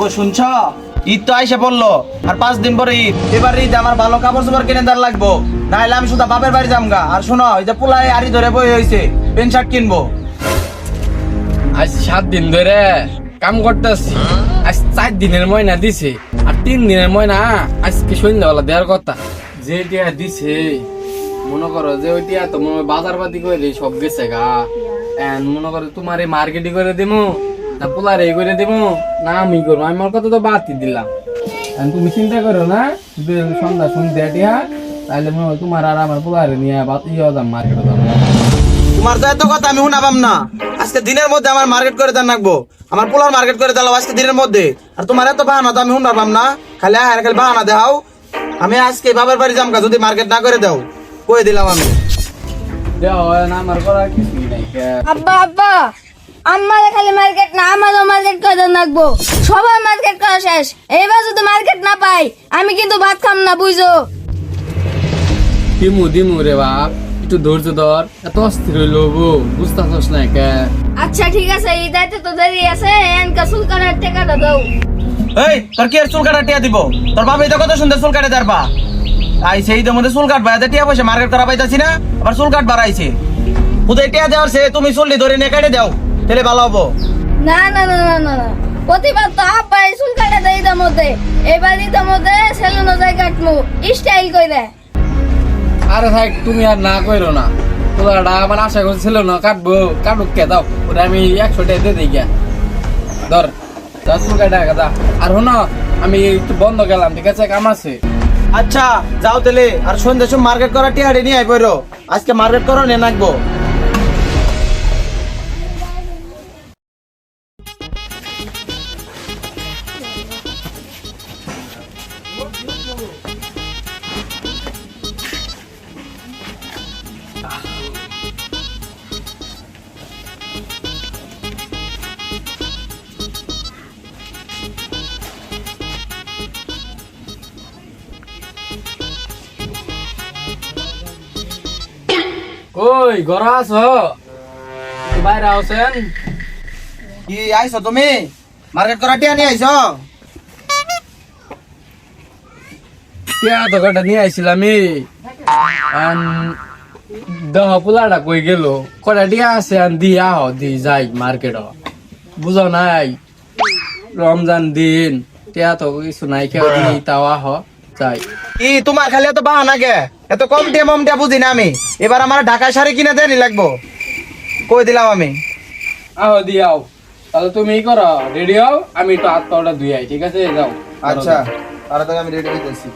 ও শুনছ, ঈদ তো আইসা পড়লো আর 5 দিন পরে ঈদ। এবার ঈদ আমার ভালো কাপড় চোপড় কিনে দেওয়ার লাগবো, নাহলে আমি শুধু বাপের বাড়ি যামগা। আর শোনো, এই যে পোলায় আড়ি ধরে বই হয়েছে, প্যান্ট শার্ট কিনবো। আজ 7 দিন ধরে কাম করতেছি, আজ 4 দিনের ময়না দিছে আর 3 দিনের ময়না আজকে সন্ধ্যাবেলা দেওয়ার কথা। যে টিয়া দিছে মনে করো যে ওই টিয়া তো মনে হয় বাজার পাতি করে সব গেছে গা। মনে করো তোমার এই মার্কেটিং করে দিমু না পোলার এই করে দিমু না আমি করবো, আমি আমার কথা তো বাতি দিলাম। তুমি চিন্তা করো না, যদি সন্ধ্যা সন্ধ্যা টিয়া তাহলে মনে হয় তোমার আর আমার পোলারে নিয়ে যাম মার্কেটে যাবো। তোমার তো এত কথা আমি শুনাবাম না। আজকে দিনের মধ্যে আমার মার্কেট করে দেন রাখবো, আমার পোলার মার্কেট করে দিলাম আজকে দিনের মধ্যে। আর তোমার এত বাহানা তো আমি শুনাবাম না, খালি খালি বাহানা দেখাও। আমি আজকে বাবার বাড়ি যামগা যদি মার্কেট না করে দাও, কয়ে দিলাম আমি। আমার করা কিছুই নাই। আব্বা আব্বা, আমার খালি মার্কেট না, আমারও মার্কেট করে রাখবো। সবার মার্কেট করা শেষ, এবার যদি মার্কেট না পাই আমি কিন্তু ভাত খাম না, বুঝো। দিমু দিমু রে বাপ, একটু ধৈর্য ধর, এত অস্থির হইলো গো, বুঝতেছস না কে? আচ্ছা ঠিক আছে, এই দায়িত্ব তো দেরি আছে, এনকা সুলকানের টাকাটা দাও। এই তোর কি আর চুল কাটা টিয়া দিব? তোর বাবা এটা কত সুন্দর চুল কাটে দারবা। আই সেই তো মধ্যে চুল কাটবা, এতে টিয়া পয়সা মার্কেট করা পাইতাছি না, আবার চুল কাট বাড়াইছে। উদয় টিয়া দেওয়ার সে তুমি চুলটি ধরে নিয়ে কেটে দাও, তাহলে ভালো হবো। না না না না না না, প্রতিবার তো আব্বা এই চুল কাটা দেয় ঈদের মধ্যে, এবার ঈদের মধ্যে সেলুনে যাই কাটমু স্টাইল কইরে। আরে ভাই তুমি আর না কইরো না, তোলাটা আমার আশা করছিল না কাটবো, কাটুক কে দাও, ওটা আমি 100 টাকা দিয়ে দিই গা। ধর 10 টাকা দা। আর শোনো, আমি একটু বন্ধ গেলাম, ঠিক আছে, কাম আছে। আচ্ছা যাও তাহলে, আর সন্ধ্যে সময় মার্কেট করা টিয়া নিয়ে আই পড়ো, আজকে মার্কেট করো নিয়ে নাকবো। কই ঘর আছো? বাইরে আছেন? কি আইছো তুমি? মার্কেট করা টিয়া নিয়ে আইছো? টিয়া তো কটা নিয়ে আইছিলাম দহ পোলাটা কই গেল, কটা টিয়া আছে দি আহ দি যাই মার্কেট, বুঝো নাই রমজান দিন, টিয়া তো কিছু নাই, খেয়ে দি তাও আহ যাই। কি তোমার খালি এত বাহানা গে? এত কম টিয়া মম টিয়া বুঝি না আমি। এবার আমার ঢাকায় শাড়ি কিনে দেনি লাগবো, কই দিলাম আমি। আহ দি আও, তাহলে তুমি ই করো, রেডি হও, আমি একটু হাত পাওয়াটা ধুই আই, ঠিক আছে? যাও। আচ্ছা তাড়াতাড়ি আমি রেডি হইতেছি।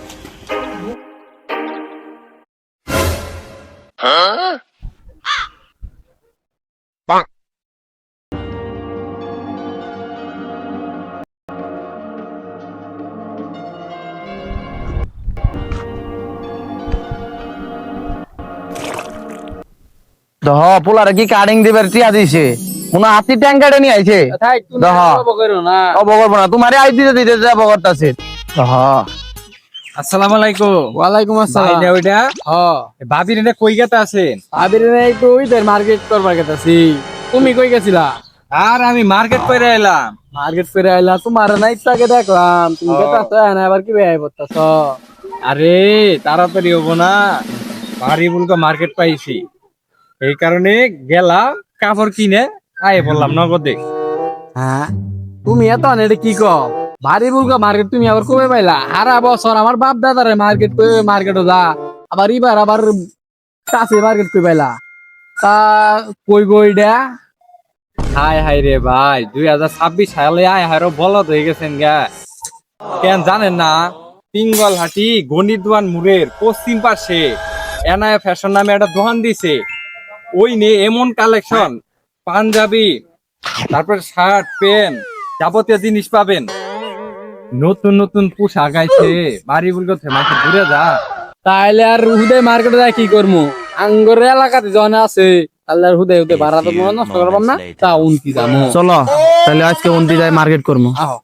দহ পোলারে কি কাটিং দিবার টিয়া দিছে, মনে হাতি ট্যাং কাটে নিয়ে আইছে। থাক, তুমি দহ করো না। অবগর না, তোমারে আই দিতে দিতে যাব করতাছে। দহ আসসালামু আলাইকুম। ওয়ালাইকুম আসসালাম। ভাই না ওইটা হ্যাঁ, ভাবির এটা কই গেতা আছেন? আবির একটু ওইদের মার্কেট করবার গেতাছি। তুমি কই গেছিলা? আর আমি মার্কেট করে এলাম। মার্কেট করে আইলা, তোমার নাই তাকে দেখলাম তুমি গেতাছ না, আবার কি বেয়াই করতাছ? আরে তাড়াতাড়ি হবো না, বাড়ি বুলকা মার্কেট পাইছি, এই কারণে গেলাম কাপড় কিনে আয়ে বললাম নগদে। হ্যাঁ, তুমি এত এটা কি কও? ভারী বুলকা মার্কেট তুমি আবার কবে পাইলা? সারা বছর আমার বাপ দাদারে মার্কেট করে মার্কেটে যা, আবার এবার আবার কাছে মার্কেট কই পাইলা? তা কই বইডা? হাই হাই রে ভাই, 2026 সালে আয় হারো বলদ হয়ে গেছেন গা। কেন জানেন না, পিঙ্গলহাটি গণিতওয়ান মোড়ের পশ্চিম পাশে এনআই ফ্যাশন নামে একটা দোকান দিছে, ওই নে এমন কালেকশন, পাঞ্জাবি, তারপর শার্ট প্যান্ট যাবতীয় জিনিস পাবেন। নতুন নতুন পোশাক আইছে, বাড়ি বলতে মাকে ঘুরে যা। তাইলে আর হুদয় মার্কেটে যাই কি করবো? আঙ্গর এলাকাতে জন আছে, তাহলে আর হুদয় হুদয় ভাড়া তো নষ্ট করবাম না, তা উনতি যাবো। চলো তাহলে আজকে উনতি যাই মার্কেট করবো। আহ